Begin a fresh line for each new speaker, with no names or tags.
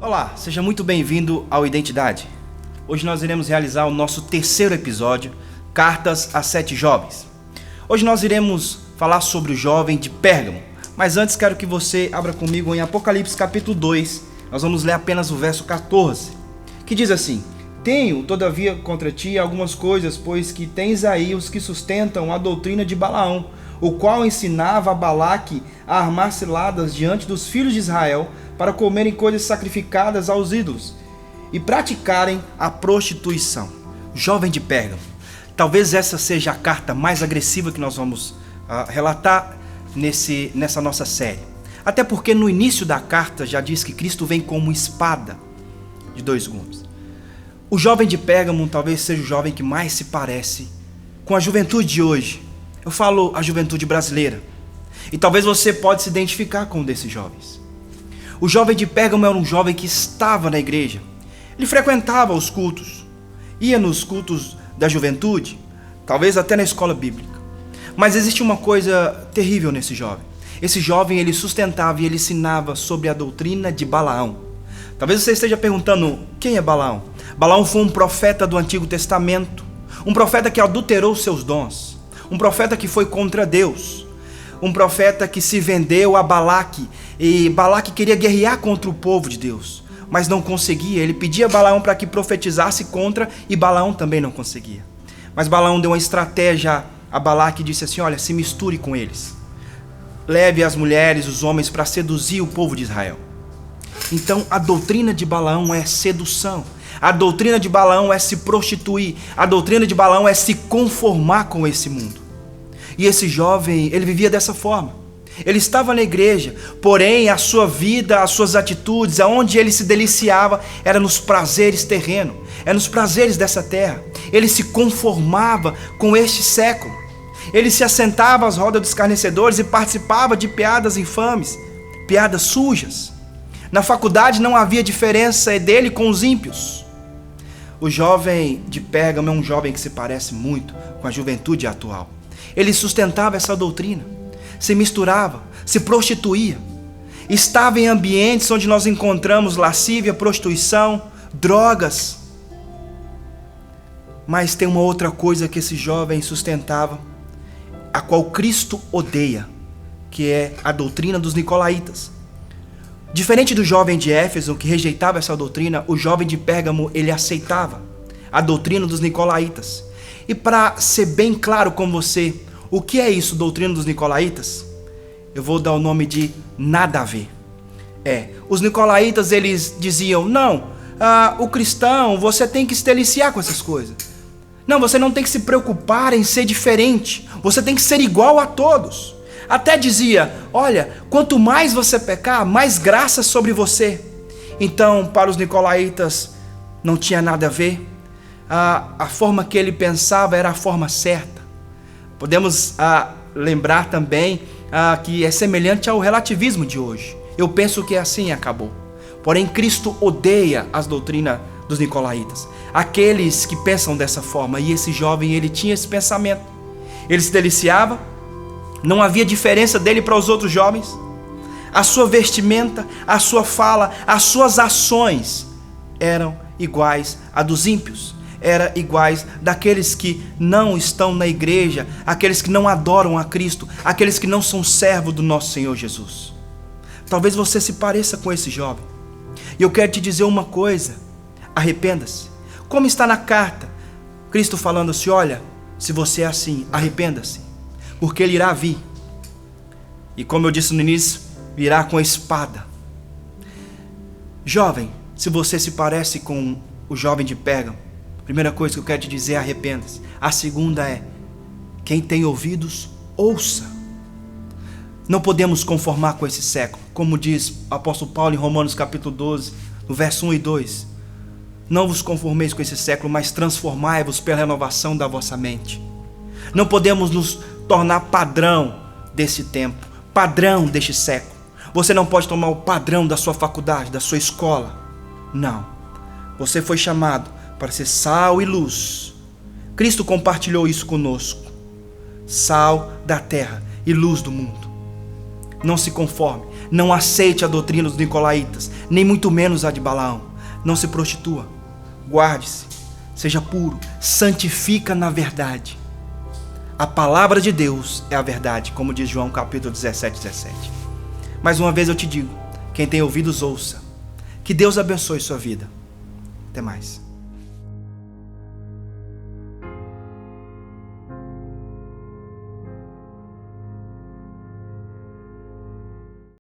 Olá, seja muito bem-vindo ao Identidade. Hoje nós iremos realizar o nosso terceiro episódio, Cartas a 7 Jovens. Hoje nós iremos falar sobre o jovem de Pérgamo, mas antes quero que você abra comigo em Apocalipse capítulo 2, nós vamos ler apenas o verso 14, que diz assim: Tenho, todavia, contra ti algumas coisas, pois que tens aí os que sustentam a doutrina de Balaão, o qual ensinava a Balaque a armar ciladas diante dos filhos de Israel, para comerem coisas sacrificadas aos ídolos e praticarem a prostituição. Jovem de Pérgamo. Talvez essa seja a carta mais agressiva que nós vamos relatar nessa nossa série. Até porque no início da carta já diz que Cristo vem como espada de dois gumes. O jovem de Pérgamo talvez seja o jovem que mais se parece com a juventude de hoje. Eu falo a juventude brasileira. E talvez você pode se identificar com um desses jovens. O jovem de Pérgamo era um jovem que estava na igreja. Ele frequentava os cultos, ia nos cultos da juventude, talvez até na escola bíblica. Mas existe uma coisa terrível nesse jovem. Esse jovem, ele sustentava e ele ensinava sobre a doutrina de Balaão. Talvez você esteja perguntando, quem é Balaão? Balaão foi um profeta do Antigo Testamento, um profeta que adulterou seus dons, um profeta que foi contra Deus, um profeta que se vendeu a Balaque, e Balaque queria guerrear contra o povo de Deus, mas não conseguia. Ele pedia a Balaão para que profetizasse contra, e Balaão também não conseguia. Mas Balaão deu uma estratégia a Balaque e disse assim: olha, se misture com eles, leve as mulheres, os homens para seduzir o povo de Israel. Então a doutrina de Balaão é sedução, a doutrina de Balaão é se prostituir, a doutrina de Balaão é se conformar com esse mundo. E esse jovem, ele vivia dessa forma. Ele estava na igreja, porém a sua vida, as suas atitudes, aonde ele se deliciava, era nos prazeres terrenos, era nos prazeres dessa terra. Ele se conformava com este século. Ele se assentava às rodas dos escarnecedores e participava de piadas infames, piadas sujas. Na faculdade não havia diferença dele com os ímpios. O jovem de Pérgamo é um jovem que se parece muito com a juventude atual. Ele sustentava essa doutrina, se misturava, se prostituía, estava em ambientes onde nós encontramos lascívia, prostituição, drogas. Mas tem uma outra coisa que esse jovem sustentava, a qual Cristo odeia, que é a doutrina dos nicolaítas. Diferente do jovem de Éfeso, que rejeitava essa doutrina, o jovem de Pérgamo, ele aceitava a doutrina dos nicolaítas. E para ser bem claro com você, o que é isso, doutrina dos nicolaítas? Eu vou dar o nome de nada a ver. Os nicolaítas, eles diziam, não, o cristão, você tem que se deliciar com essas coisas. Não, você não tem que se preocupar em ser diferente, você tem que ser igual a todos. Até dizia, olha, quanto mais você pecar, mais graça sobre você. Então, para os nicolaítas, não tinha nada a ver. A forma que ele pensava era a forma certa. Podemos lembrar também que é semelhante ao relativismo de hoje. Eu penso que assim e acabou. Porém, Cristo odeia as doutrinas dos nicolaítas, aqueles que pensam dessa forma. E esse jovem, ele tinha esse pensamento. Ele se deliciava, não havia diferença dele para os outros jovens. A sua vestimenta, a sua fala, as suas ações eram iguais a dos ímpios. Eram iguais daqueles que não estão na igreja, aqueles que não adoram a Cristo, aqueles que não são servos do nosso Senhor Jesus. Talvez você se pareça com esse jovem. E eu quero te dizer uma coisa: arrependa-se. Como está na carta, Cristo falando assim: olha, se você é assim, arrependa-se, porque Ele irá vir. E como eu disse no início, virá com a espada. Jovem, se você se parece com o jovem de Pérgamo, a primeira coisa que eu quero te dizer é arrependa-se. A segunda é, quem tem ouvidos, ouça. Não podemos conformar com esse século. Como diz o apóstolo Paulo em Romanos capítulo 12, no verso 1 e 2. Não vos conformeis com esse século, mas transformai-vos pela renovação da vossa mente. Não podemos nos tornar padrão desse tempo, padrão deste século. Você não pode tomar o padrão da sua faculdade, da sua escola. Não. Você foi chamado para ser sal e luz. Cristo compartilhou isso conosco. Sal da terra e luz do mundo. Não se conforme, não aceite a doutrina dos nicolaítas, nem muito menos a de Balaão. Não se prostitua, guarde-se, seja puro, santifica na verdade. A palavra de Deus é a verdade, como diz João capítulo 17. Mais uma vez eu te digo, quem tem ouvidos ouça. Que Deus abençoe sua vida. Até mais.